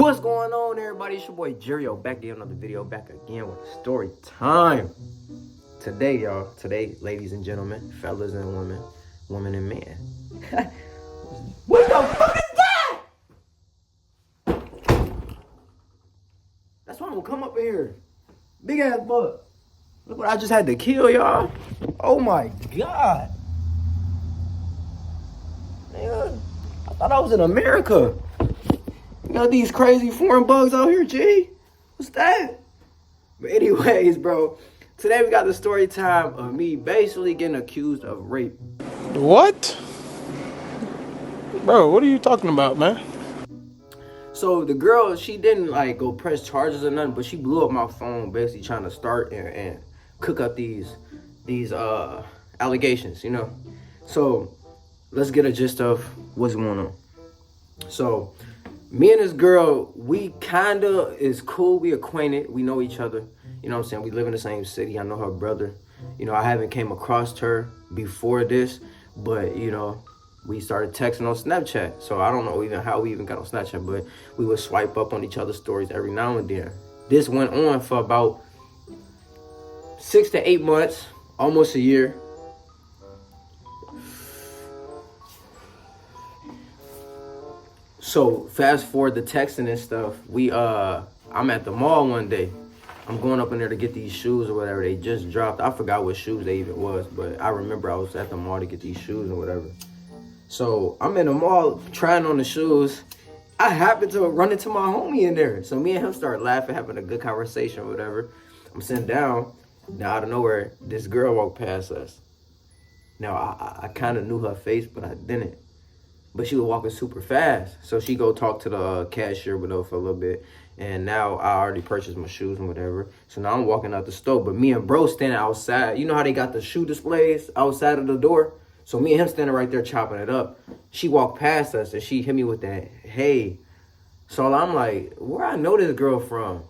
What's going on, everybody? It's your boy Gerio back in another video, back again with story time. Today, y'all, ladies and gentlemen, fellas and women, women and men. What the fuck is that? That's why I'm gonna come up here. Big ass bug. Look what I just had to kill, y'all. Oh my god. Man, I thought I was in America. You got these crazy foreign bugs out here, G. What's that? But anyways, bro, today we got the story time of me basically getting accused of rape. What? Bro, what are you talking about, man? So the girl, she didn't like go press charges or nothing, but she blew up my phone basically trying to start and cook up these allegations, you know? So let's get a gist of what's going on. So me and this girl, we kinda is cool, we acquainted, we know each other, you know what I'm saying? We live in the same city, I know her brother. You know, I haven't came across her before this, but you know, we started texting on Snapchat. So I don't know even how we even got on Snapchat, but we would swipe up on each other's stories every now and then. This went on for about 6 to 8 months, almost a year. So fast forward to texting and stuff, I'm at the mall one day. I'm going up in there to get these shoes or whatever. They just dropped. I forgot what shoes they even was, but I remember I was at the mall to get these shoes or whatever. So I'm in the mall trying on the shoes. I happened to run into my homie in there. So me and him start laughing, having a good conversation or whatever. I'm sitting down. Now out of nowhere, this girl walked past us. Now I kind of knew her face, but I didn't. But she was walking super fast. So she go talk to the cashier with her for a little bit. And now I already purchased my shoes and whatever. So now I'm walking out the store. But me and bro standing outside. You know how they got the shoe displays outside of the door? So me and him standing right there chopping it up. She walked past us and she hit me with that, hey. So I'm like, where I know this girl from?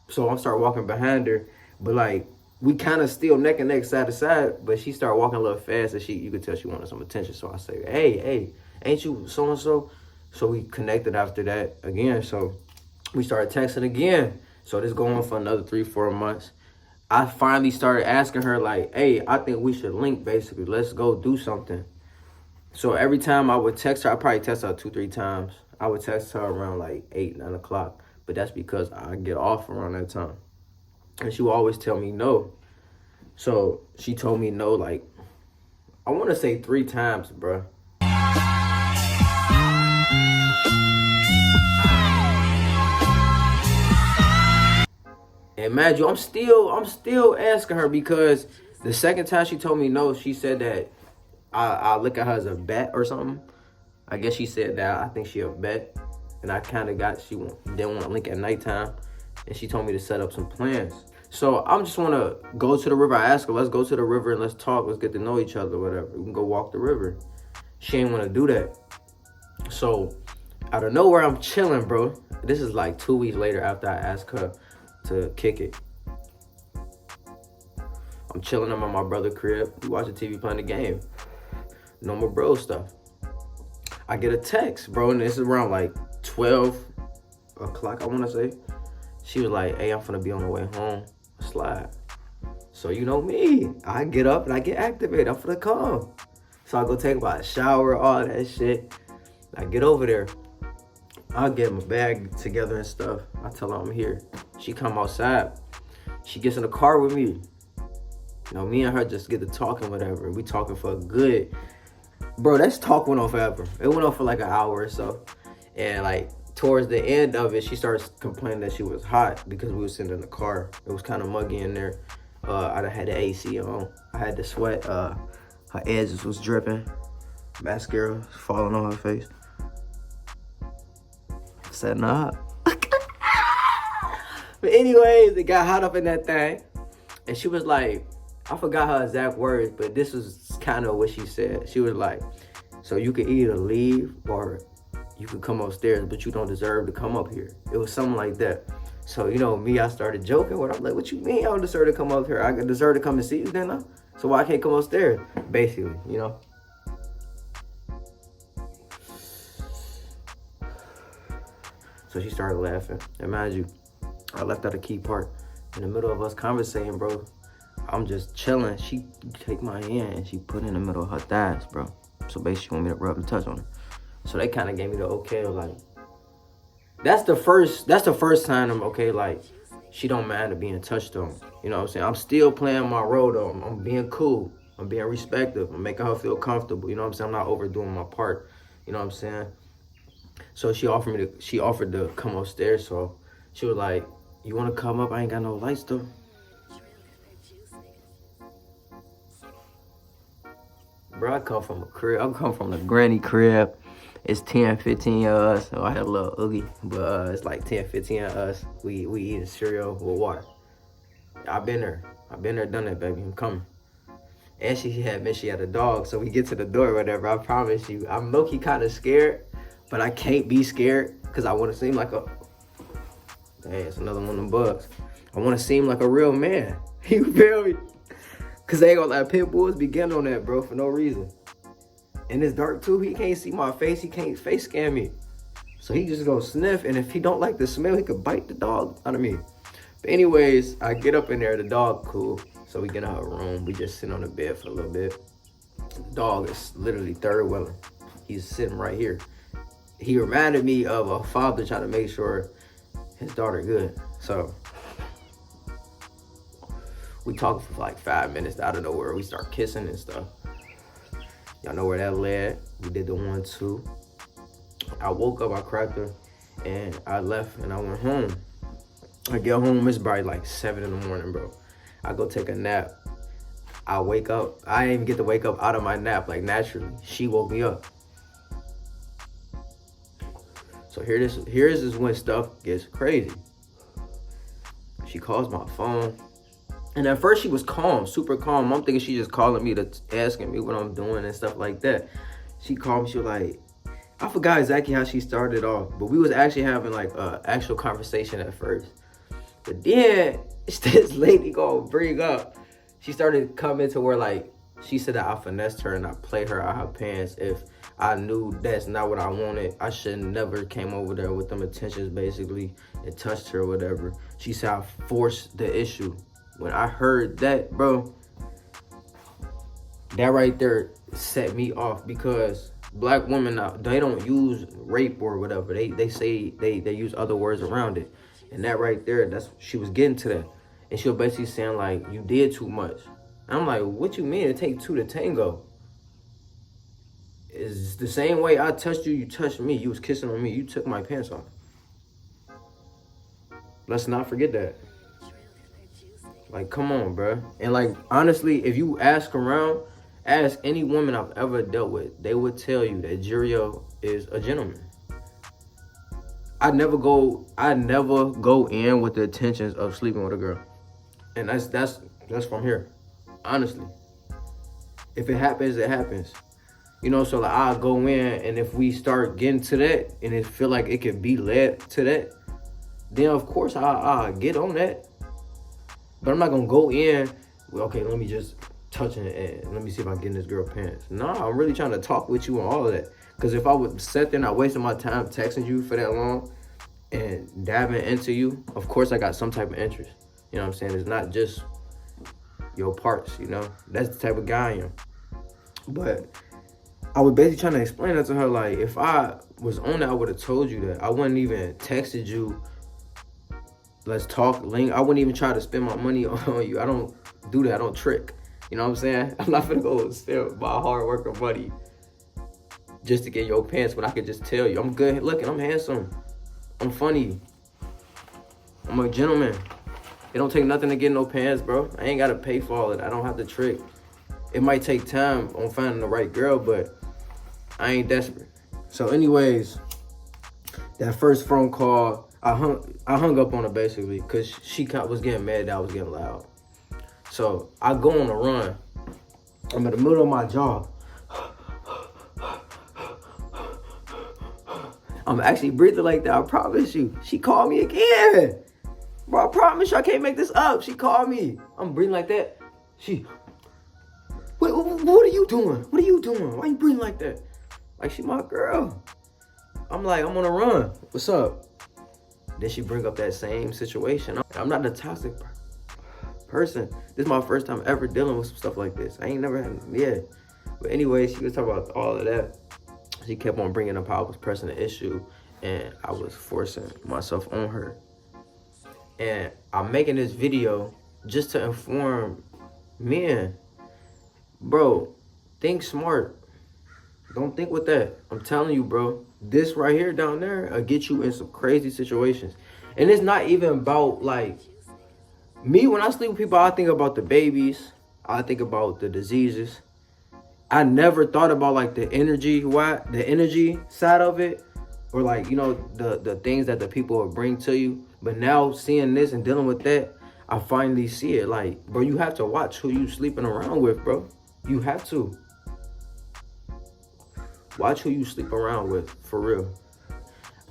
So I start walking behind her. But like, we kind of still neck and neck, side to side. But she started walking a little fast and you could tell she wanted some attention. So I say, hey, ain't you so-and-so? So we connected after that again. So we started texting again. So this going on for another 3-4 months. I finally started asking her like, hey, I think we should link basically. Let's go do something. So every time I would text her, I probably text her 2-3 times. I would text her around like 8-9 o'clock. But that's because I get off around that time. And she would always tell me no. So she told me no like, I want to say 3 times, bruh. And mind you, I'm still asking her because the second time she told me no, she said that I look at her as a bet or something. I guess she said that I think she a bet. And I kind of got, she didn't want to link at nighttime. And she told me to set up some plans. So I'm just want to go to the river. I asked her, let's go to the river and let's talk. Let's get to know each other, whatever. We can go walk the river. She ain't want to do that. So out of nowhere, I'm chilling, bro. This is like 2 weeks later after I asked her to kick it. I'm chilling. I'm at my brother's crib. We watching TV, playing the game. Normal bro stuff. I get a text, bro, and this is around like 12 o'clock, I want to say. She was like, hey, I'm finna be on the way home. Slide. So you know me. I get up and I get activated. I'm finna come. So I go take my shower, all that shit. I get over there. I get my bag together and stuff. I tell her I'm here. She come outside. She gets in the car with me. You know, me and her just get to talking, whatever. We talking for a good, bro, that talk went on forever. It went on for like an hour or so. And like towards the end of it, she starts complaining that she was hot because we were sitting in the car. It was kind of muggy in there. I had the AC on. I had the sweat. Her edges was dripping. Mascara falling on her face. Setting her up. But anyways, it got hot up in that thing. And she was like, I forgot her exact words, but this was kind of what she said. She was like, so you could either leave or you could come upstairs, but you don't deserve to come up here. It was something like that. So, you know, me, I started joking with her. I'm like, what you mean I don't deserve to come up here? I deserve to come and see you then, huh? So why I can't come upstairs? Basically, you know. So she started laughing. And mind you, I left out a key part. In the middle of us conversating, bro, I'm just chilling. She take my hand and she put it in the middle of her thighs, bro. So basically she want me to rub and touch on her. So they kind of gave me the okay of like, that's the first time I'm okay, like, she don't mind being touched on. You know what I'm saying? I'm still playing my role though. I'm being cool. I'm being respectful. I'm making her feel comfortable. You know what I'm saying? I'm not overdoing my part. You know what I'm saying? So she offered to come upstairs. So she was like, you want to come up? I ain't got no lights though. Bro, I come from a crib. I come from the granny crib. It's 10, 15 of us. So I had a little oogie, but it's like 10, 15 of us. We eating cereal with water. I've been there, done that, baby. I'm coming. And she had a dog. So we get to the door or whatever. I promise you, I'm low-key kind of scared, but I can't be scared because I want to seem like a... Dang, it's another one of them bugs. I want to seem like a real man. You feel me? Because they ain't gonna let pit bulls be getting on that, bro, for no reason. And it's dark, too. He can't see my face. He can't face scan me. So he just go sniff, and if he don't like the smell, he could bite the dog out of me. But anyways, I get up in there. The dog cool. So we get in her room. We just sit on the bed for a little bit. The dog is literally third wheeling. He's sitting right here. He reminded me of a father trying to make sure his daughter good. So we talked for like 5 minutes out of nowhere. We start kissing and stuff. Y'all know where that led. We did the 1-2. I woke up, I cracked her, and I left and I went home. I get home, it's probably like 7 in the morning, bro. I go take a nap. I wake up. I didn't even get to wake up out of my nap, like naturally. She woke me up. So here is when stuff gets crazy. She calls my phone. And at first she was calm, super calm. I'm thinking she's just calling me to asking me what I'm doing and stuff like that. She called me, she was like, I forgot exactly how she started off, but we was actually having like an actual conversation at first. But then this lady gonna bring up, she started coming to where like, she said that I finessed her and I played her out her pants. If I knew that's not what I wanted, I should never came over there with them intentions basically and touched her or whatever. She said I forced the issue. When I heard that, bro, that right there set me off because black women now, they don't use rape or whatever. They say they use other words around it. And that right there, she was getting to that. And she was basically saying like, you did too much. And I'm like, what you mean? It take two to tango. It's the same way I touched you, you touched me. You was kissing on me, you took my pants off. Let's not forget that. Like, come on, bro. And like, honestly, if you ask around, ask any woman I've ever dealt with, they would tell you that Gerio is a gentleman. I never go in with the intentions of sleeping with a girl. And that's from here. Honestly. If it happens, it happens. You know, so like I'll go in, and if we start getting to that and it feel like it could be led to that, then of course I'll get on that. But I'm not gonna go in, well, okay, let me just touch it and let me see if I can get in this girl pants. No, I'm really trying to talk with you on all of that. Because if I would sit there and I wasted my time texting you for that long and dabbing into you, of course I got some type of interest. You know what I'm saying? It's not just your parts, you know? That's the type of guy I am. But I was basically trying to explain that to her, like, if I was on that, I would have told you that. I wouldn't even texted you, let's talk, link. I wouldn't even try to spend my money on you. I don't do that. I don't trick. You know what I'm saying? I'm not gonna go spend my hard work or money just to get your pants when I could just tell you, I'm good looking, I'm handsome, I'm funny, I'm a gentleman. It don't take nothing to get no pants, bro. I ain't gotta pay for all of that. I don't have to trick. It might take time on finding the right girl, but I ain't desperate. So anyways, that first phone call, I hung up on her basically because she was getting mad that I was getting loud. So I go on a run. I'm in the middle of my job. I'm actually breathing like that, I promise you. She called me again. Bro, I promise you I can't make this up. She called me. I'm breathing like that. Wait, what are you doing? What are you doing? Why you breathing like that? Like, she my girl. I'm like, I'm on a run. What's up? Then she bring up that same situation. I'm not a toxic person. This is my first time ever dealing with some stuff like this. I ain't never had, yeah. But anyway, she was talking about all of that. She kept on bringing up how I was pressing the issue and I was forcing myself on her. And I'm making this video just to inform men, bro, think smart. Don't think with that. I'm telling you, bro, this right here down there will get you in some crazy situations. And it's not even about like, me, when I sleep with people, I think about the babies. I think about the diseases. I never thought about like the energy side of it, or like, you know, the things that the people will bring to you. But now seeing this and dealing with that, I finally see it. Like, bro, you have to watch who you sleeping around with, bro. You have to watch who you sleep around with, for real.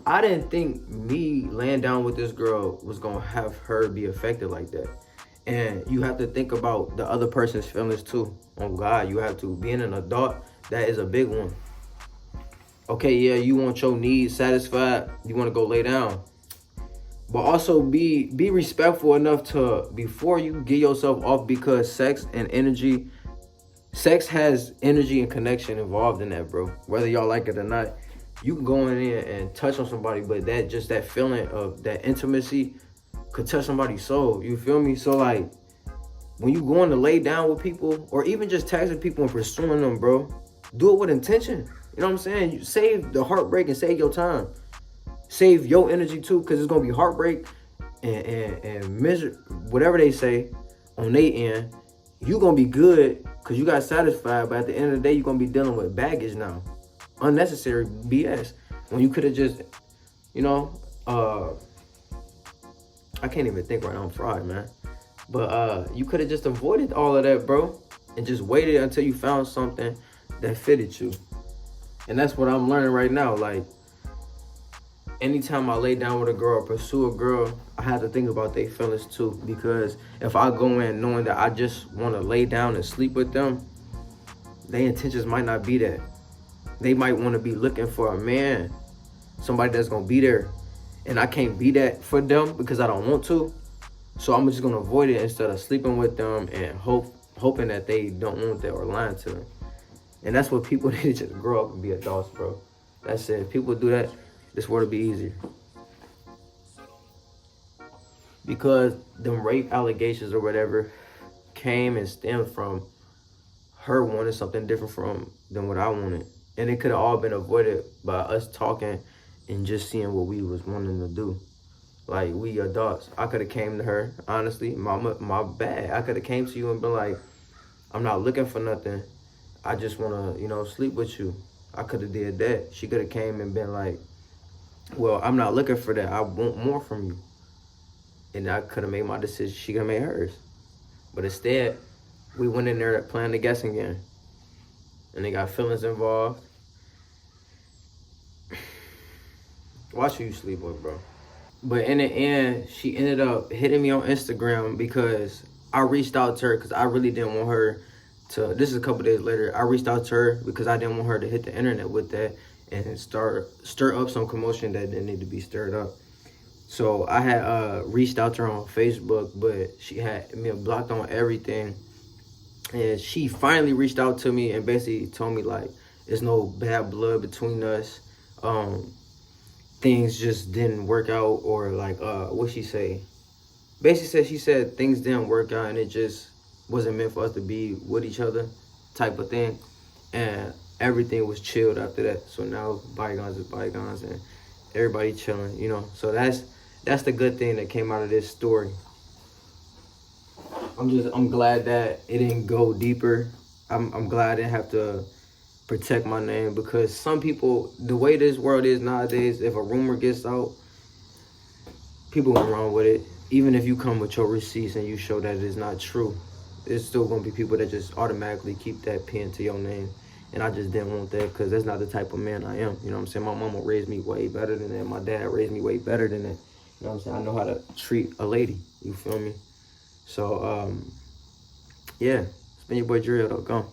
I didn't think me laying down with this girl was gonna have her be affected like that. And you have to think about the other person's feelings too. Oh God, you have to. Being an adult, that is a big one. Okay, yeah, you want your needs satisfied, you want to go lay down. But also be respectful enough to, before you get yourself off, because sex has energy and connection involved in that, bro. Whether y'all like it or not, you can go in there and touch on somebody, but that feeling of that intimacy could touch somebody's soul. You feel me? So like, when you going to lay down with people, or even just texting people and pursuing them, bro, do it with intention. You know what I'm saying? You save the heartbreak and save your time. Save your energy too, because it's gonna be heartbreak and misery, whatever they say on their end. You gonna be good because you got satisfied, but at the end of the day, you're gonna be dealing with baggage now, unnecessary BS. When you could have just, you know, I can't even think right now. I'm fried, man. But you could have just avoided all of that, bro, and just waited until you found something that fitted you. And that's what I'm learning right now. Like, anytime I lay down with a girl or pursue a girl, I have to think about their feelings too. Because if I go in knowing that I just want to lay down and sleep with them, their intentions might not be that. They might want to be looking for a man, somebody that's going to be there. And I can't be that for them because I don't want to. So I'm just going to avoid it instead of sleeping with them and hoping that they don't want that or lying to them. And that's what people need to just grow up and be adults, bro. That's it. If people do that, this world will be easier. Because them rape allegations or whatever came and stemmed from her wanting something different than what I wanted. And it could have all been avoided by us talking and just seeing what we was wanting to do. Like, we adults. I could have came to her, honestly, my bad. I could have came to you and been like, I'm not looking for nothing. I just want to, you know, sleep with you. I could have did that. She could have came and been like, well, I'm not looking for that. I want more from you. And I could have made my decision. She could have made hers. But instead, we went in there playing the guessing game. And they got feelings involved. Watch who you sleep with, bro. But in the end, she ended up hitting me on Instagram because I reached out to her because I really didn't want her to, this is a couple days later, I reached out to her because I didn't want her to hit the internet with that and stir up some commotion that didn't need to be stirred up. So I had reached out to her on Facebook, but she had me blocked on everything. And she finally reached out to me and basically told me like, there's no bad blood between us. Things just didn't work out, or like, what she say? Basically she said things didn't work out and it just wasn't meant for us to be with each other, type of thing. And everything was chilled after that. So now bygones is bygones and everybody chilling, you know. So that's the good thing that came out of this story. I'm glad that it didn't go deeper. I'm glad I didn't have to protect my name, because some people, the way this world is nowadays, if a rumor gets out, people go wrong with it. Even if you come with your receipts and you show that it is not true, there's still gonna be people that just automatically keep that pen to your name. And I just didn't want that, because that's not the type of man I am. You know what I'm saying? My mama raised me way better than that. My dad raised me way better than that. You know what I'm saying? I know how to treat a lady. You feel me? So, yeah. It's been your boy Gerio, though. Gone.